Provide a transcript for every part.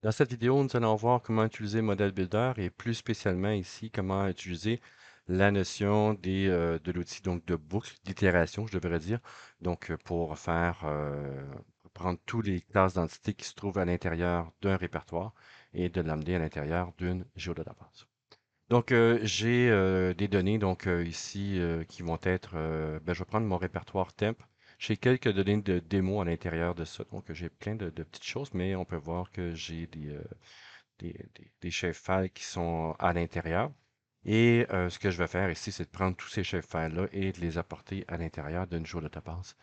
Dans cette vidéo, nous allons voir comment utiliser Model Builder et plus spécialement ici, comment utiliser la notion de l'outil donc de boucle, d'itération, je devrais dire, donc pour pour prendre toutes les classes d'entités qui se trouvent à l'intérieur d'un répertoire et de l'amener à l'intérieur d'une géodatabase. Donc, j'ai des données donc ici qui vont être, je vais prendre mon répertoire temp. J'ai quelques données de démo à l'intérieur de ça. Donc, j'ai plein de petites choses, mais on peut voir que j'ai des shapefiles qui sont à l'intérieur. Et ce que je vais faire ici, c'est de prendre tous ces shapefiles-là et de les apporter à l'intérieur d'une database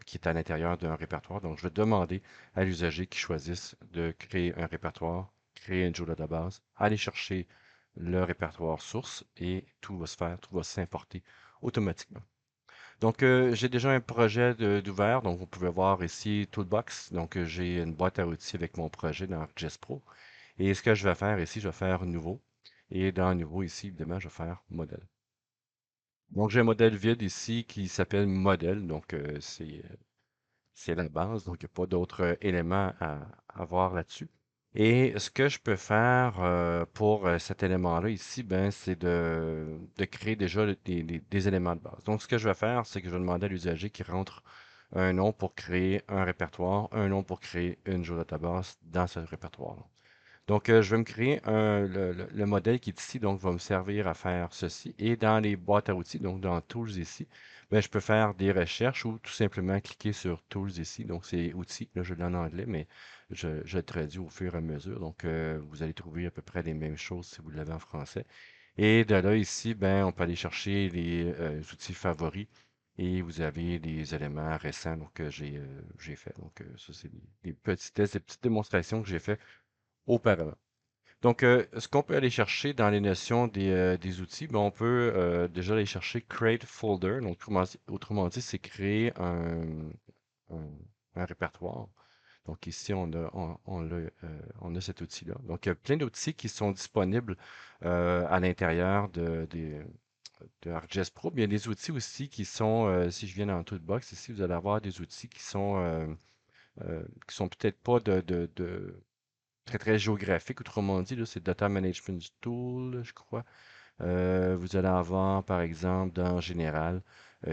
qui est à l'intérieur d'un répertoire. Donc, je vais demander à l'usager qui choisisse de créer un répertoire, créer une database, aller chercher le répertoire source et tout va se faire, tout va s'importer automatiquement. Donc, j'ai déjà un projet d'ouvert. Donc, vous pouvez voir ici Toolbox. Donc, j'ai une boîte à outils avec mon projet dans ArcGIS Pro. Et ce que je vais faire ici, je vais faire nouveau. Et dans nouveau ici, évidemment, je vais faire modèle. Donc, j'ai un modèle vide ici qui s'appelle modèle. Donc, c'est la base. Donc, il n'y a pas d'autres éléments à voir là-dessus. Et ce que je peux faire pour cet élément-là ici, ben, c'est de créer déjà des éléments de base. Donc, ce que je vais faire, c'est que je vais demander à l'usager qui rentre un nom pour créer un répertoire, un nom pour créer une database dans ce répertoire-là. Donc, je vais me créer le modèle qui est ici, donc va me servir à faire ceci. Et dans les boîtes à outils, donc dans Tools ici, ben, je peux faire des recherches ou tout simplement cliquer sur Tools ici. Donc, c'est outils, là je l'ai en anglais, mais je le traduis au fur et à mesure. Donc, vous allez trouver à peu près les mêmes choses si vous l'avez en français. Et de là, ici, ben, on peut aller chercher les outils favoris. Et vous avez des éléments récents donc, que j'ai fait. Donc, ça, c'est des petits tests, des petites démonstrations que j'ai fait auparavant. Donc, ce qu'on peut aller chercher dans les notions des outils, ben, on peut déjà aller chercher Create Folder. Donc, autrement dit, c'est créer un- un répertoire. Donc, ici, on a cet outil-là. Donc, il y a plein d'outils qui sont disponibles à l'intérieur de ArcGIS Pro. Mais il y a des outils aussi qui sont, si je viens dans Toolbox, ici, vous allez avoir des outils qui sont peut-être pas très, très géographique. Autrement dit, là, c'est Data Management Tool, je crois. Vous allez avoir, par exemple, dans Général,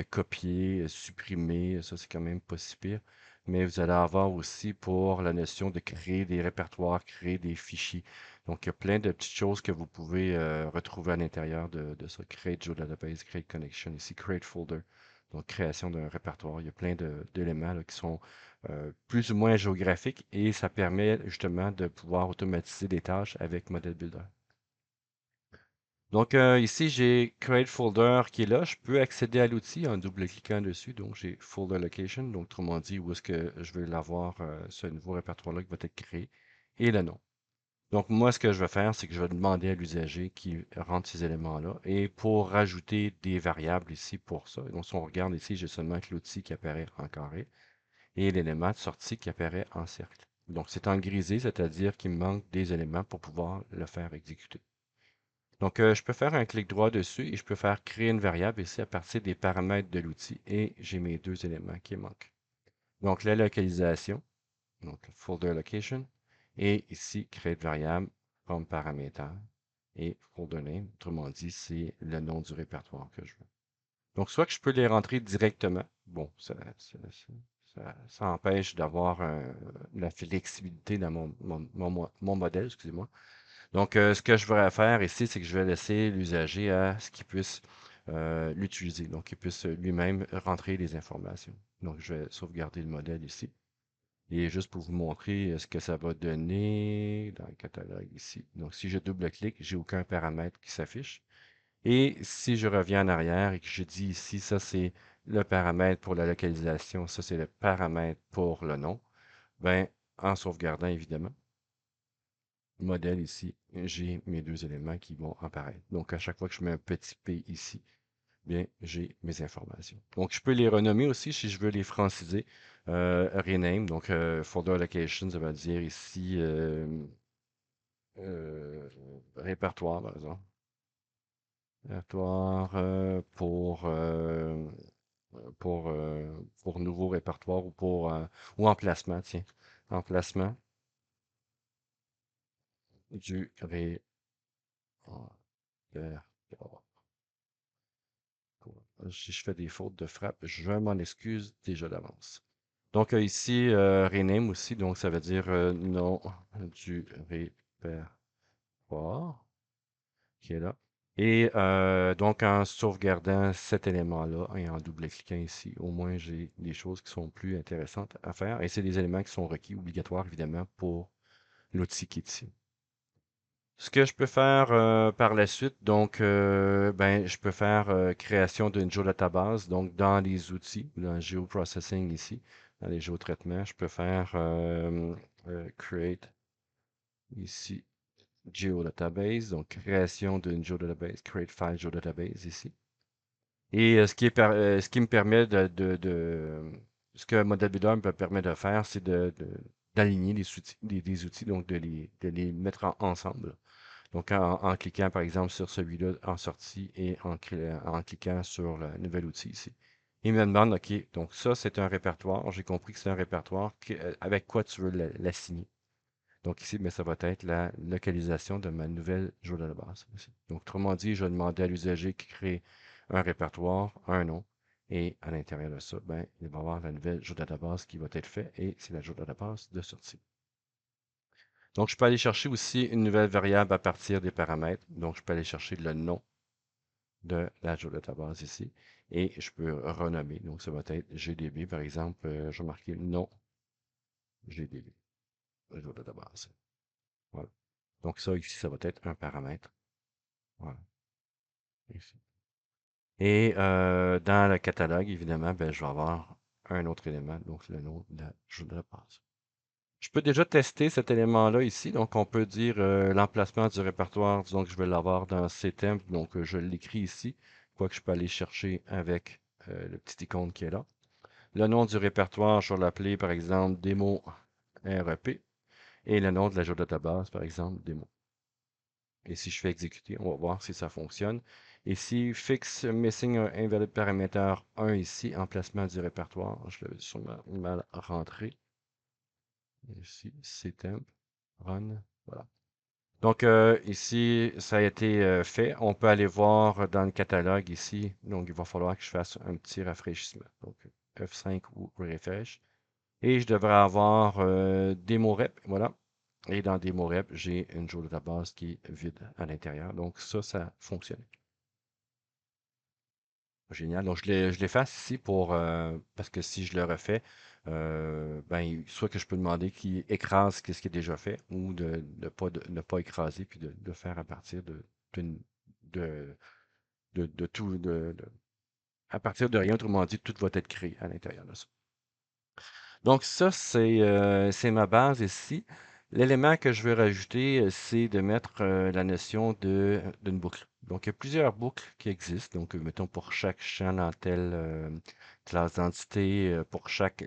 copier, supprimer, ça c'est quand même pas si pire. Mais vous allez avoir aussi pour la notion de créer des répertoires, créer des fichiers. Donc, il y a plein de petites choses que vous pouvez retrouver à l'intérieur de ça. Create Geodatabase, Create Connection, ici, Create Folder. Donc, création d'un répertoire. Il y a plein d'éléments là, qui sont plus ou moins géographiques et ça permet justement de pouvoir automatiser des tâches avec Model Builder. Donc ici, j'ai Create Folder qui est là. Je peux accéder à l'outil en double-cliquant dessus. Donc j'ai Folder Location, donc autrement dit, où est-ce que je vais l'avoir, ce nouveau répertoire-là qui va être créé, et le nom. Donc moi, ce que je vais faire, c'est que je vais demander à l'usager qui rentre ces éléments-là. Et pour rajouter des variables ici pour ça, donc si on regarde ici, j'ai seulement que l'outil qui apparaît en carré et l'élément de sortie qui apparaît en cercle. Donc c'est en grisé, c'est-à-dire qu'il me manque des éléments pour pouvoir le faire exécuter. Donc, je peux faire un clic droit dessus et je peux faire créer une variable ici à partir des paramètres de l'outil et j'ai mes deux éléments qui manquent. Donc, la localisation, donc folder location, et ici, créer de variable comme paramètre et folder name, autrement dit, c'est le nom du répertoire que je veux. Donc, soit que je peux les rentrer directement, bon, ça empêche d'avoir la flexibilité dans mon modèle, excusez-moi. Donc, ce que je voudrais faire ici, c'est que je vais laisser l'usager à ce qu'il puisse l'utiliser. Donc, il puisse lui-même rentrer les informations. Donc, je vais sauvegarder le modèle ici. Et juste pour vous montrer ce que ça va donner dans le catalogue ici. Donc, si je double-clique, j'ai aucun paramètre qui s'affiche. Et si je reviens en arrière et que je dis ici, ça c'est le paramètre pour la localisation, ça c'est le paramètre pour le nom, ben, en sauvegardant évidemment, modèle ici, j'ai mes deux éléments qui vont apparaître. Donc, à chaque fois que je mets un petit P ici, bien, j'ai mes informations. Donc, je peux les renommer aussi si je veux les franciser. Rename, donc folder location, ça va dire ici euh, répertoire, par exemple. Répertoire pour nouveau répertoire ou pour ou emplacement, tiens. Emplacement. du répertoire. Si je fais des fautes de frappe, je m'en excuse déjà d'avance. Donc ici, rename aussi, donc ça veut dire nom du répertoire qui est là. Et donc en sauvegardant cet élément-là et en double-cliquant ici, au moins j'ai des choses qui sont plus intéressantes à faire. Et c'est des éléments qui sont requis, obligatoires évidemment, pour l'outil qui est ici. Ce que je peux faire par la suite, donc, ben, je peux faire création d'une géodatabase. Donc, dans les outils, dans le geoprocessing ici, dans les géotraitements, je peux faire create ici geodatabase. Donc, création d'une geodatabase, create file geodatabase ici. Et ce qui me permet ce que Model Builder me permet de faire, c'est d'aligner des outils, donc de les mettre ensemble. Donc, en cliquant, par exemple, sur celui-là en sortie et en cliquant sur le nouvel outil ici. Il me demande, OK, donc ça, c'est un répertoire. J'ai compris que c'est un répertoire. Avec quoi tu veux l'assigner? Donc ici, mais ça va être la localisation de ma nouvelle journée de base ici. Donc, autrement dit, je vais demander à l'usager qui crée un répertoire, un nom, et à l'intérieur de ça, ben, il va y avoir la nouvelle journée de base qui va être faite, et c'est la journée de base de sortie. Donc, je peux aller chercher aussi une nouvelle variable à partir des paramètres. Donc, je peux aller chercher le nom de la journée de base ici. Et je peux renommer. Donc, ça va être GDB, par exemple. Je vais marquer nom GDB, journée de base. Voilà. Donc, ça, ici, ça va être un paramètre. Voilà. Ici. Et dans le catalogue, évidemment, ben, je vais avoir un autre élément, donc le nom de la journée de base. Je peux déjà tester cet élément-là ici. Donc, on peut dire l'emplacement du répertoire. Disons que je vais l'avoir dans CTEMP. Donc, je l'écris ici. Quoique je peux aller chercher avec le petit icône qui est là. Le nom du répertoire, je vais l'appeler, par exemple, démo REP. Et le nom de la database, par exemple, démo. Et si je fais exécuter, on va voir si ça fonctionne. Ici, fix missing invalid parameter 1 ici, emplacement du répertoire. Je l'avais sûrement mal rentré. Ici, CTEMP, run. Voilà. Donc ici, ça a été fait. On peut aller voir dans le catalogue ici. Donc, il va falloir que je fasse un petit rafraîchissement. Donc, F5 ou refresh. Et je devrais avoir démo rep. Voilà. Et dans démo rep, j'ai une journée de base qui est vide à l'intérieur. Donc, ça fonctionne. Génial. Donc, je l'efface ici parce que si je le refais, ben, soit que je peux demander qu'il écrase ce qui est déjà fait ou de ne pas écraser puis de faire à partir d'une- de, de tout, à partir de rien. Autrement dit, tout va être créé à l'intérieur de ça. Donc ça, c'est ma base ici. L'élément que je veux rajouter, c'est de mettre la notion d'une boucle. Donc, il y a plusieurs boucles qui existent. Donc, mettons pour chaque champ dans telle classe d'entité, pour chaque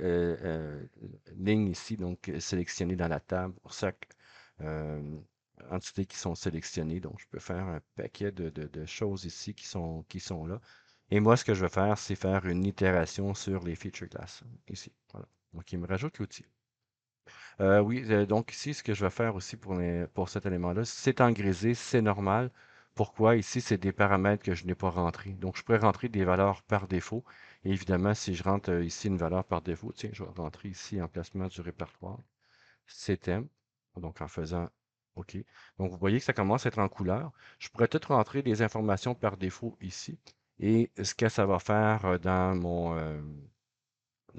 ligne ici, donc sélectionnée dans la table, pour chaque euh, entité qui sont sélectionnées. Donc, je peux faire un paquet de choses ici qui sont là. Et moi, ce que je vais faire, c'est faire une itération sur les feature classes ici. Voilà. Donc, il me rajoute l'outil. Oui, donc ici, ce que je vais faire aussi pour cet élément-là, c'est en grisé, c'est normal. Pourquoi? Ici, c'est des paramètres que je n'ai pas rentrés. Donc, je pourrais rentrer des valeurs par défaut. Et évidemment, si je rentre ici une valeur par défaut, tiens, je vais rentrer ici emplacement du répertoire, CTEM, donc en faisant OK. Donc, vous voyez que ça commence à être en couleur. Je pourrais peut-être rentrer des informations par défaut ici. Et ce que ça va faire dans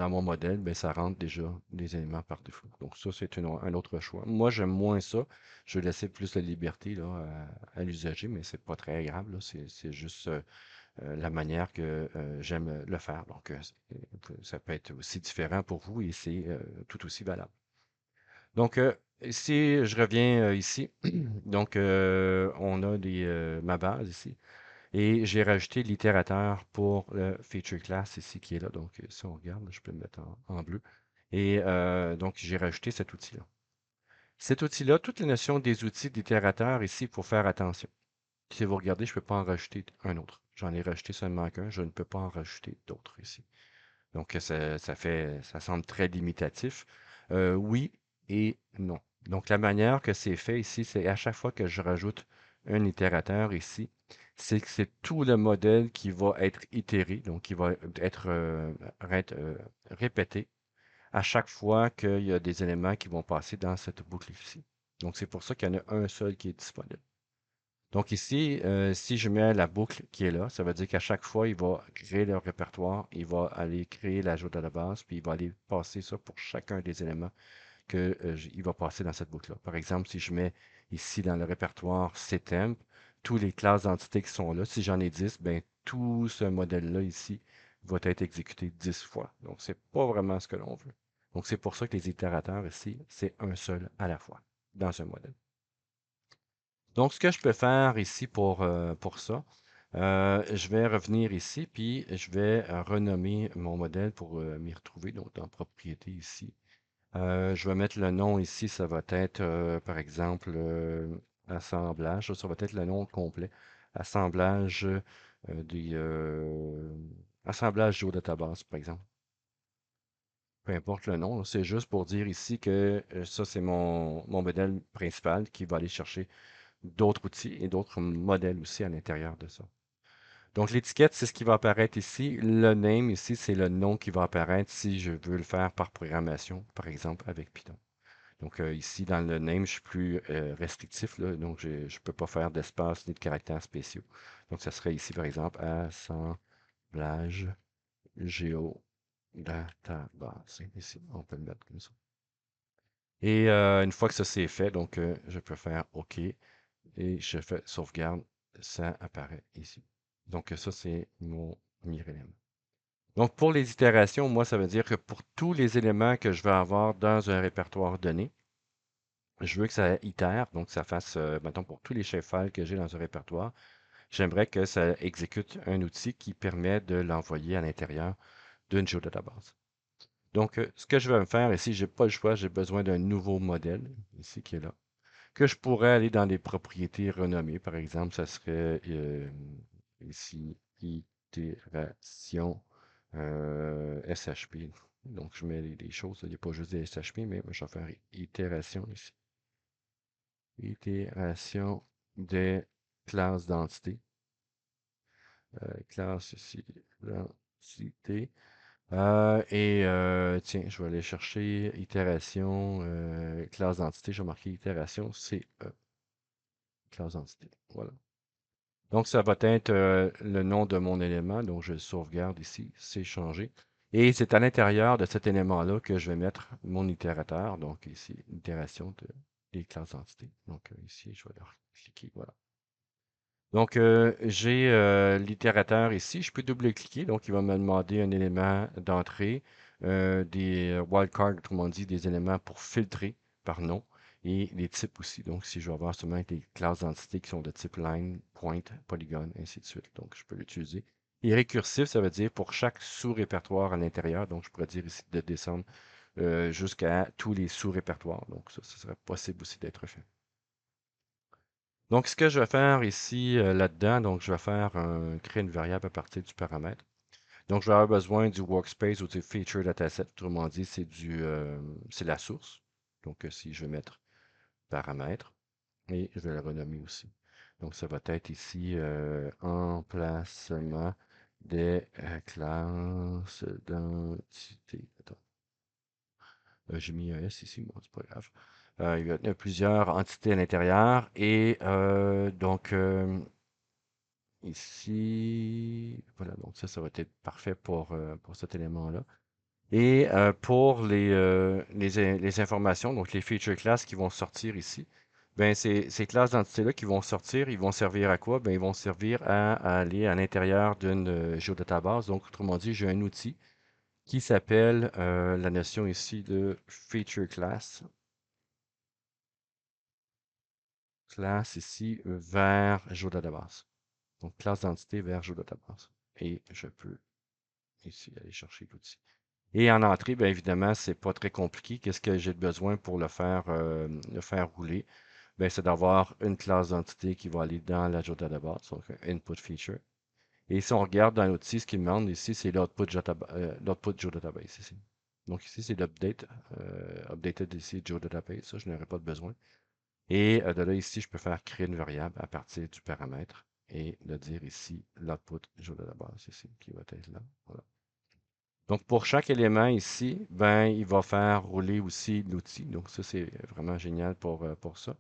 mon modèle, ben, ça rentre déjà des éléments par défaut. Donc ça, c'est un autre choix. Moi, j'aime moins ça. Je vais laisser plus de liberté là, à l'usager, mais c'est pas très grave. Là. C'est juste la manière que j'aime le faire. Donc, ça peut être aussi différent pour vous et c'est tout aussi valable. Donc, ici, je reviens ici. Donc, on a ma base ici. Et j'ai rajouté l'itérateur pour le feature class ici qui est là. Donc, si on regarde, je peux le mettre en bleu. Et donc, j'ai rajouté cet outil-là. Cet outil-là, toutes les notions des outils d'itérateur ici, il faut faire attention. Si vous regardez, je ne peux pas en rajouter un autre. J'en ai rajouté seulement qu'un, je ne peux pas en rajouter d'autres ici. Donc, ça semble très limitatif. Oui et non. Donc, la manière que c'est fait ici, c'est à chaque fois que je rajoute un itérateur ici, c'est que c'est tout le modèle qui va être itéré, donc qui va être répété à chaque fois qu'il y a des éléments qui vont passer dans cette boucle ici. Donc, c'est pour ça qu'il y en a un seul qui est disponible. Donc ici, si je mets la boucle qui est là, ça veut dire qu'à chaque fois, il va créer le répertoire, il va aller créer l'ajout de la base, puis il va aller passer ça pour chacun des éléments il va passer dans cette boucle-là. Par exemple, si je mets ici dans le répertoire CTEMP, toutes les classes d'entités qui sont là, si j'en ai 10, ben, tout ce modèle-là ici va être exécuté 10 fois. Donc, c'est pas vraiment ce que l'on veut. Donc, c'est pour ça que les itérateurs ici, c'est un seul à la fois dans un modèle. Donc, ce que je peux faire ici pour ça, je vais revenir ici, puis je vais renommer mon modèle pour m'y retrouver, donc dans Propriétés ici. Je vais mettre le nom ici, ça va être, par exemple, assemblage. Ça va être le nom complet. Assemblage assemblage GeoDatabase, par exemple. Peu importe le nom, c'est juste pour dire ici que ça, c'est mon modèle principal qui va aller chercher d'autres outils et d'autres modèles aussi à l'intérieur de ça. Donc, l'étiquette, c'est ce qui va apparaître ici. Le name ici, c'est le nom qui va apparaître si je veux le faire par programmation, par exemple avec Python. Donc, ici, dans le name, je suis plus restrictif, là, donc je ne peux pas faire d'espace ni de caractères spéciaux. Donc, ça serait ici, par exemple, assemblage géodatabase. Ici, on peut le mettre comme ça. Et une fois que ça c'est fait, donc je peux faire OK et je fais sauvegarde, ça apparaît ici. Donc, ça, c'est mon élément. Donc, pour les itérations, moi, ça veut dire que pour tous les éléments que je vais avoir dans un répertoire donné, je veux que ça itère, donc que ça fasse, mettons, pour tous les chefs-files que j'ai dans un répertoire, j'aimerais que ça exécute un outil qui permet de l'envoyer à l'intérieur d'une géodatabase. Donc, ce que je vais me faire ici, je n'ai pas le choix, j'ai besoin d'un nouveau modèle, ici qui est là, que je pourrais aller dans les propriétés renommées. Par exemple, ça serait ici, itération SHP. Donc, je mets les choses, il n'y a pas juste des SHP, mais je vais faire itération ici. Itération des classes d'entités. Classe ici, d'entité. Tiens, je vais aller chercher itération, classe d'entité. Je vais marquer itération CE, classe d'entité. Voilà. Donc, ça va être le nom de mon élément. Donc, je le sauvegarde ici. C'est changé. Et c'est à l'intérieur de cet élément-là que je vais mettre mon itérateur. Donc, ici, itération des classes d'entité. Donc, ici, je vais leur cliquer. Voilà. Donc, j'ai l'itérateur ici. Je peux double-cliquer. Donc, il va me demander un élément d'entrée, des wildcards, autrement dit, des éléments pour filtrer par nom et les types aussi. Donc, si je vais avoir seulement des classes d'entités qui sont de type line, point, polygone, ainsi de suite. Donc, je peux l'utiliser. Et récursif, ça veut dire pour chaque sous-répertoire à l'intérieur. Donc, je pourrais dire ici de descendre jusqu'à tous les sous-répertoires. Donc, ça serait possible aussi d'être fait. Donc, ce que je vais faire ici, là-dedans, donc je vais créer une variable à partir du paramètre. Donc, je vais avoir besoin du workspace ou du feature dataset. Autrement dit, c'est la source. Donc, si je vais mettre paramètre et je vais le renommer aussi. Donc, ça va être ici emplacement des classes d'entité. Attends, j'ai mis un S ici, bon, c'est pas grave. Il y a plusieurs entités à l'intérieur et donc ici, voilà, donc ça va être parfait pour cet élément-là. Et pour les informations, donc les feature classes qui vont sortir ici, ben ces classes d'entités-là qui vont sortir, ils vont servir à quoi? Ben, ils vont servir à aller à l'intérieur d'une géodatabase. Donc, autrement dit, j'ai un outil qui s'appelle la notion ici de feature class. Classe ici vers GeoDatabase. Donc, classe d'entité vers GeoDatabase. Et je peux ici aller chercher l'outil. Et en entrée, bien évidemment, c'est pas très compliqué. Qu'est-ce que j'ai besoin pour le faire rouler? Ben, c'est d'avoir une classe d'entité qui va aller dans la GeoDatabase, donc un input feature. Et si on regarde dans l'outil, ce qu'il demande ici, c'est l'output GeoDatabase ici. Donc ici, c'est l'update, updated ici GeoDatabase, ça, je n'aurai pas de besoin. Et de là, ici, je peux faire créer une variable à partir du paramètre et de dire ici l'output GeoDatabase ici, qui va être là. Voilà. Donc, pour chaque élément ici, ben, il va faire rouler aussi l'outil. Donc, ça, c'est vraiment génial pour ça.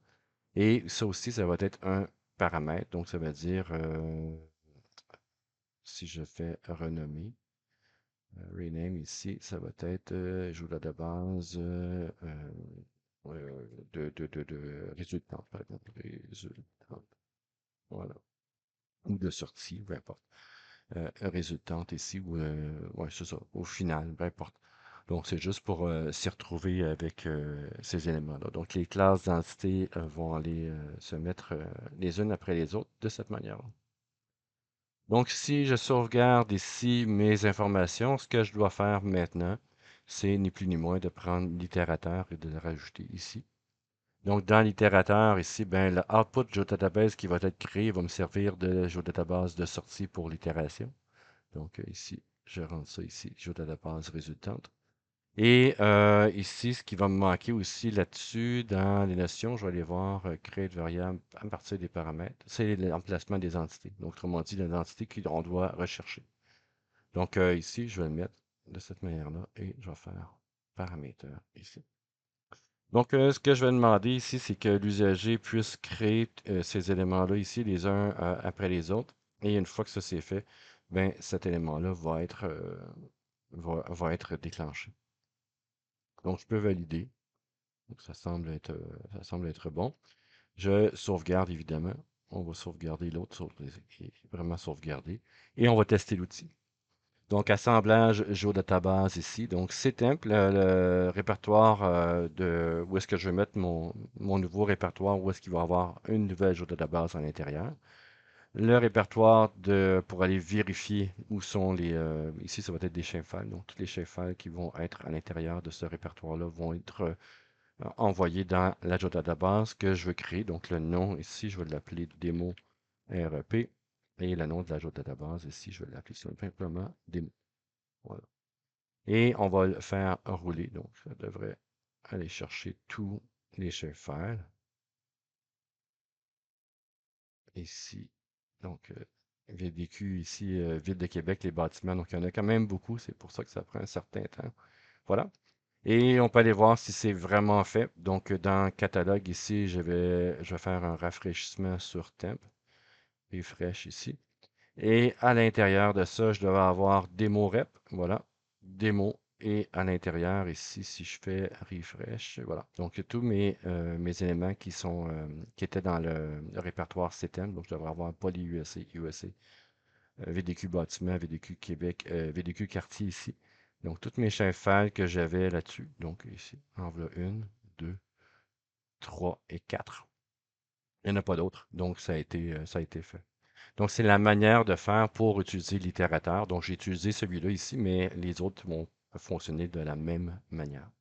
Et ça aussi, ça va être un paramètre. Donc, ça veut dire, si je fais renommer, rename ici, ça va être joue-là de base de résultante, par exemple. Résultante. Voilà. Ou de sortie, peu importe. Résultante ici, ou ouais, c'est ça, au final, peu importe. Donc, c'est juste pour s'y retrouver avec ces éléments-là. Donc, les classes d'entité vont aller se mettre les unes après les autres de cette manière-là. Donc, si je sauvegarde ici mes informations, ce que je dois faire maintenant, c'est ni plus ni moins de prendre l'itérateur et de le rajouter ici. Donc, dans l'itérateur, ici, ben, le output GeoDatabase qui va être créé va me servir de GeoDatabase de sortie pour l'itération. Donc, ici, je rentre ça ici, GeoDatabase résultante. Et ici, ce qui va me manquer aussi là-dessus, dans les notions, je vais aller voir créer de variable à partir des paramètres. C'est l'emplacement des entités. Donc, autrement dit, l'identité qu'on doit rechercher. Donc, ici, je vais le mettre de cette manière-là et je vais faire paramètre ici. Donc, ce que je vais demander ici, c'est que l'usager puisse créer ces éléments-là ici, les uns après les autres. Et une fois que ça c'est fait, ben, cet élément-là va être déclenché. Donc, je peux valider. Donc, ça semble être bon. Je sauvegarde, évidemment. On va sauvegarder l'autre, vraiment sauvegarder. Et on va tester l'outil. Donc, assemblage géodatabase ici. Donc, c'est simple, le répertoire de où est-ce que je vais mettre mon nouveau répertoire, où est-ce qu'il va y avoir une nouvelle géodatabase à l'intérieur. Le répertoire pour aller vérifier où sont ici, ça va être des shapefiles. Donc, tous les shapefiles qui vont être à l'intérieur de ce répertoire-là vont être envoyés dans la géodatabase que je veux créer. Donc, le nom ici, je vais l'appeler démo REP. Et le nom de la géodatabase ici, je vais l'appeler simplement démo. Voilà. Et on va le faire rouler. Donc, ça devrait aller chercher tous les shapefiles. Ici, donc, VDQ, ici, Ville de Québec, les bâtiments. Donc, il y en a quand même beaucoup. C'est pour ça que ça prend un certain temps. Voilà. Et on peut aller voir si c'est vraiment fait. Donc, dans Catalogue, ici, je vais faire un rafraîchissement sur Temp. Refresh ici. Et à l'intérieur de ça, je devais avoir démo rep. Voilà. Démo. Et à l'intérieur, ici, si je fais refresh, voilà. Donc, tous mes éléments qui étaient dans le répertoire CTM. Donc, je devrais avoir Poly USA, USA, VDQ bâtiment, VDQ Québec, VDQ quartier ici. Donc, toutes mes chaînes files que j'avais là-dessus. Donc, ici, en voilà une, deux, trois et quatre. Il n'y en a pas d'autres. Donc, ça a été fait. Donc, c'est la manière de faire pour utiliser l'itérateur. Donc, j'ai utilisé celui-là ici, mais les autres vont fonctionner de la même manière.